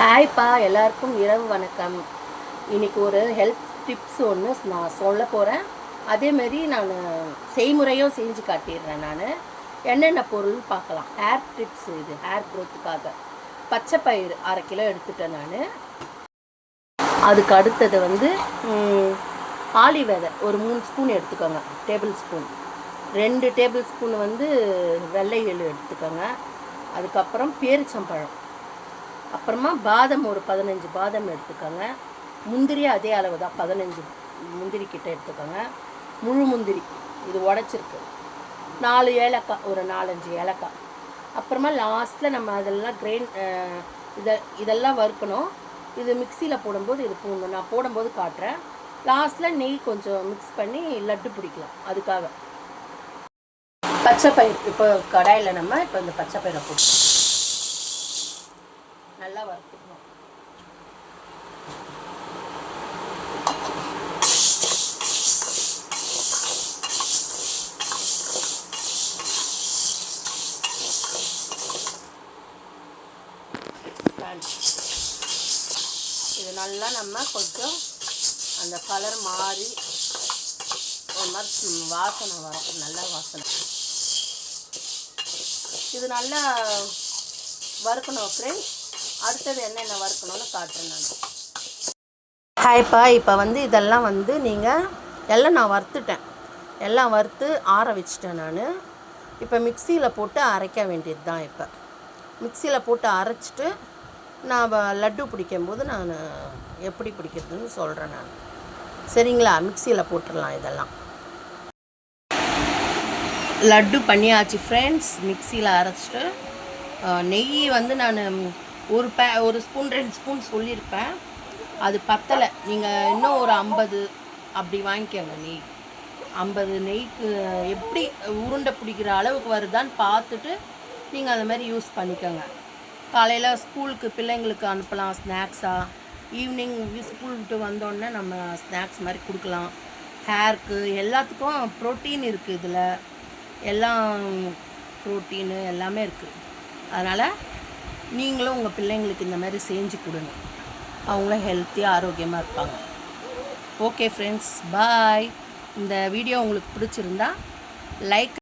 ஹாய்ப்பா, எல்லாருக்கும் இரவு வணக்கம். இன்றைக்கி ஒரு ஹெல்த் டிப்ஸ் ஒன்று நான் சொல்ல போகிறேன். அதேமாரி நான் செய்முறையும் செஞ்சு காட்டிடுறேன். நான் என்னென்ன பொருள் பார்க்கலாம். ஹேர் டிப்ஸ், இது ஹேர் க்ரோத்துக்காக. பச்சை பயிறு 1/2 கிலோ எடுத்துட்டேன் நான். அதுக்கு அடுத்தது ஆலிவ் விதை ஒரு 3 ஸ்பூன் எடுத்துக்கோங்க, டேபிள் ஸ்பூன். 2 டேபிள் ஸ்பூன் வெள்ளை எள்ளு எடுத்துக்கோங்க. அதுக்கப்புறம் பேரிச்சம்பழம், அப்புறமா பாதம் ஒரு 15 பாதம் எடுத்துக்கோங்க. முந்திரி அதே அளவு தான், 15 முந்திரி கிட்ட எடுத்துக்கோங்க. முழு முந்திரி இது உடச்சிருக்கு. 4 ஏலக்காய், ஒரு 4-5 ஏலக்காய். அப்புறமா லாஸ்ட்டில் நம்ம அதெல்லாம் இதெல்லாம் வறுக்கணும். இது மிக்சியில் போடும்போது இது போடணும். நான் போடும்போது காட்டுறேன். லாஸ்ட்டில் நெய் கொஞ்சம் மிக்ஸ் பண்ணி லட்டு பிடிக்கலாம். அதுக்காக பச்சை பயிர் இப்போ கடாயில் நம்ம இந்த பச்சை பயிரை போட்டு நல்லா வறுத்துக்கணும். இது நல்லா நம்ம கொஞ்சம் அந்த கலர் மாறி ஒரு மாதிரி வாசனை வரும், நல்ல வாசனை. இது நல்லா வறுக்கணும் ஃப்ரெண்ட்ஸ். அடுத்தது என்னென்ன வறுக்கணும்னு காட்டுறேன் நான். ஹாய்ப்பா, இப்போ இதெல்லாம் நீங்கள் எல்லாம் நான் வறுத்துட்டேன். எல்லாம் வறுத்து ஆற வச்சுட்டேன் நான். இப்போ மிக்சியில் போட்டு அரைக்க வேண்டியது தான். இப்போ மிக்சியில் போட்டு அரைச்சிட்டு நான் லட்டு பிடிக்கும்போது நான் எப்படி பிடிக்கிறதுன்னு சொல்கிறேன் நான். சரிங்களா? மிக்சியில் போட்டுடலாம். இதெல்லாம் லட்டு பண்ணியாச்சு ஃப்ரெண்ட்ஸ். மிக்சியில் அரைச்சிட்டு நெய் நான் ஒரு ஸ்பூன் 2 ஸ்பூன் சொல்லியிருப்பேன். அது பத்தலை. நீங்கள் இன்னும் ஒரு 50 அப்படி வாங்கிக்கோங்க நெய். 50 நெய்க்கு எப்படி உருண்டை பிடிக்கிற அளவுக்கு வருதான்னு பார்த்துட்டு நீங்கள் அந்த மாதிரி யூஸ் பண்ணிக்கோங்க. காலையில் ஸ்கூலுக்கு பிள்ளைங்களுக்கு அனுப்பலாம் ஸ்நாக்ஸாக. ஈவினிங் ஸ்கூல் விட்டு வந்தோடனே நம்ம ஸ்நாக்ஸ் மாதிரி கொடுக்கலாம். ஹேருக்கு எல்லாத்துக்கும் ப்ரோட்டீன் இருக்குது. இதில் எல்லாம் ப்ரோட்டீனு எல்லாமே இருக்குது. அதனால் நீங்களும் உங்கள் பிள்ளைங்களுக்கு இந்த மாதிரி செஞ்சு கொடுங்க. அவங்களும் ஹெல்த்தியாக ஆரோக்கியமாக இருப்பாங்க. ஓகே ஃப்ரெண்ட்ஸ், பாய். இந்த வீடியோ உங்களுக்கு பிடிச்சிருந்தா லைக்